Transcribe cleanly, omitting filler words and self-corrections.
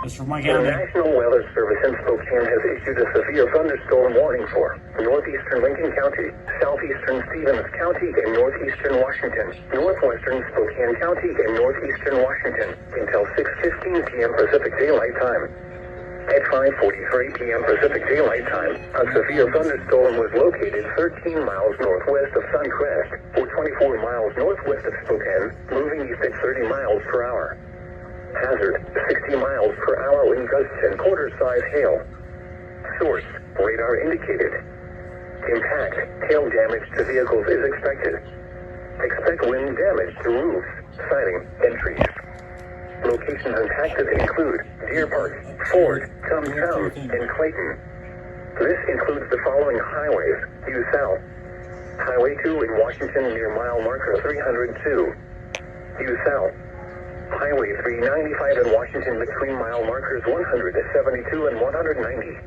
Mr. Mike The County. National Weather Service in Spokane has issued a severe thunderstorm warning for northeastern Lincoln County, southeastern Stevens County, and northeastern Washington, northwestern Spokane County, and northeastern Washington until 6:15 p.m. Pacific Daylight Time. At 5:43 p.m. Pacific Daylight Time, a severe thunderstorm was located 13 miles northwest of Suncrest, or 24 miles northwest of Spokane, moving east at 30 miles per hour. Hazard, 60 miles per hour wind gusts and quarter-size hail. Source, radar indicated. Impact, hail damage to vehicles is expected. Expect wind damage to roofs, siding, and trees. Locations impacted include Deer Park, Ford, Tum-Tum, and Clayton. This includes the following highways: due south. Highway 2 in Washington near mile marker 302. Due south. Highway 395 in Washington between mile markers 172 and 190.